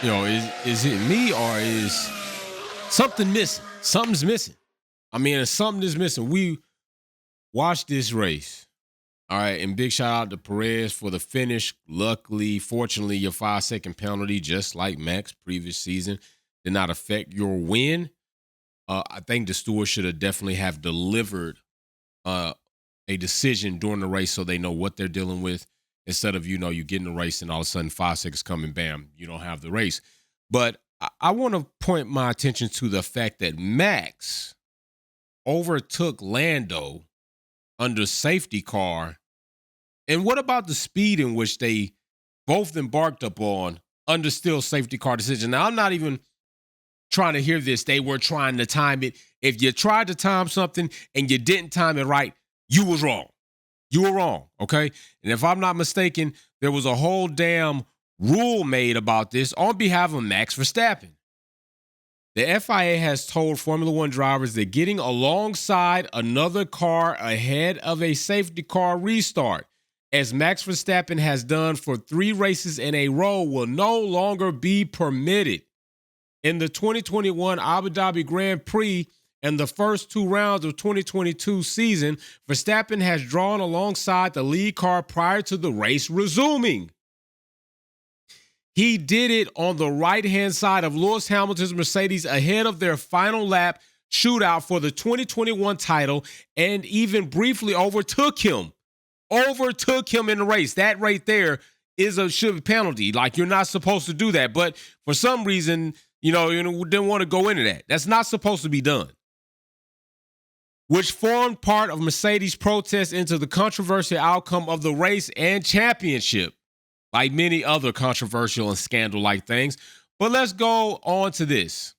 Is it me or is something missing? Something's missing. I mean, something is missing. We watched this race. All right, and big shout out to Perez for the finish. Luckily, fortunately, your 5-second penalty, just like Max previous season, did not affect your win. I think the stewards should have definitely have delivered a decision during the race so they know what they're dealing with instead of, you get in the race and all of a sudden 5 seconds come and bam, you don't have the race. But I want to point my attention to the fact that Max overtook Lando under safety car. And what about the speed in which they both embarked upon under still safety car decision? Now, I'm not even trying to hear this. They were trying to time it. If you tried to time something and you didn't time it right, you was wrong. You were wrong, okay? And if I'm not mistaken, there was a whole damn rule made about this on behalf of Max Verstappen. The FIA has told Formula One drivers that getting alongside another car ahead of a safety car restart, as Max Verstappen has done for 3 races in a row, will no longer be permitted. In the 2021 Abu Dhabi Grand Prix and the first 2 rounds of 2022 season, Verstappen has drawn alongside the lead car prior to the race resuming. He did it on the right-hand side of Lewis Hamilton's Mercedes ahead of their final lap shootout for the 2021 title and even briefly overtook him in the race. That right there should be penalty. Like, you're not supposed to do that. But for some reason, you didn't want to go into that. That's not supposed to be done. Which formed part of Mercedes' protest into the controversial outcome of the race and championship, like many other controversial and scandal-like things. But let's go on to this.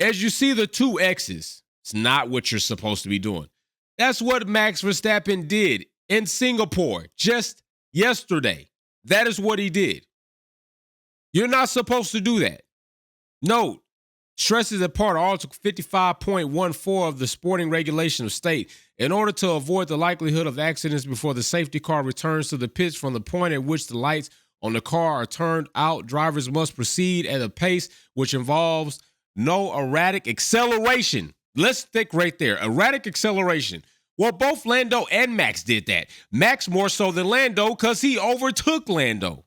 As you see the 2 X's, it's not what you're supposed to be doing. That's what Max Verstappen did in Singapore just yesterday. That is what he did. You're not supposed to do that. Note, stresses that part of Article 55.14 of the sporting regulation of state. In order to avoid the likelihood of accidents before the safety car returns to the pits from the point at which the lights on the car are turned out, drivers must proceed at a pace which involves no erratic acceleration. Let's stick right there. Erratic acceleration. Well, both Lando and Max did that. Max more so than Lando because he overtook Lando.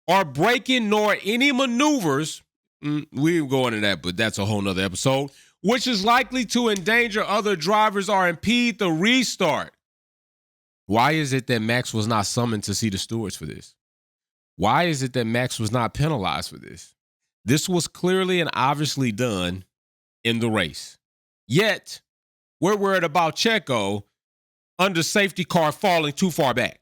Or braking nor any maneuvers. We ain't going into that, but that's a whole nother episode. Which is likely to endanger other drivers or impede the restart. Why is it that Max was not summoned to see the stewards for this? Why is it that Max was not penalized for this? This was clearly and obviously done in the race. Yet, we're worried about Checo under safety car falling too far back.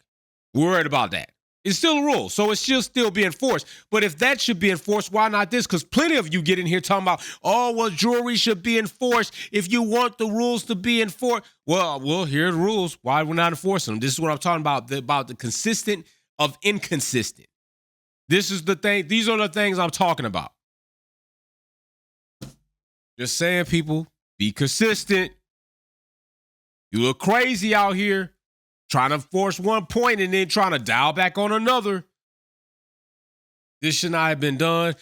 We're worried about that. It's still a rule, so it should still be enforced. But if that should be enforced, why not this? Because plenty of you get in here talking about, jury should be enforced if you want the rules to be enforced. Well, here are the rules. Why we're not enforcing them? This is what I'm talking about the consistent of inconsistent. This is the thing. These are the things I'm talking about. Just saying, people, be consistent. You look crazy out here. Trying to force one point and then trying to dial back on another. This should not have been done.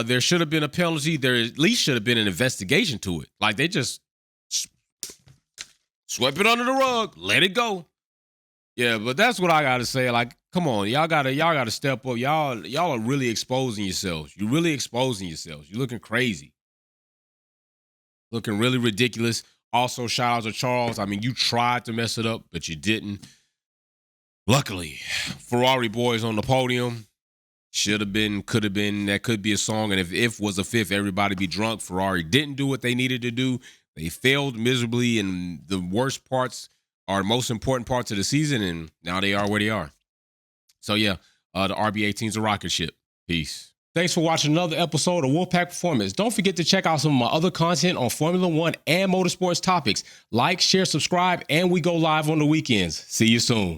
There should have been a penalty. There at least should have been an investigation to it. Like, they just swept it under the rug, let it go. Yeah, but that's what I gotta say. Like, come on, y'all gotta step up. Y'all are really exposing yourselves. You're really exposing yourselves. You're looking crazy, looking really ridiculous. Also, shout out to Charles. I mean, you tried to mess it up, but you didn't. Luckily, Ferrari boys on the podium. Should have been, could have been. That could be a song. And if was a fifth, everybody be drunk. Ferrari didn't do what they needed to do. They failed miserably in the worst parts are most important parts of the season, and now they are where they are. So, yeah, the RB18's a rocket ship. Peace. Thanks for watching another episode of Wolfpack Performance. Don't forget to check out some of my other content on Formula One and motorsports topics. Like, share, subscribe, and we go live on the weekends. See you soon.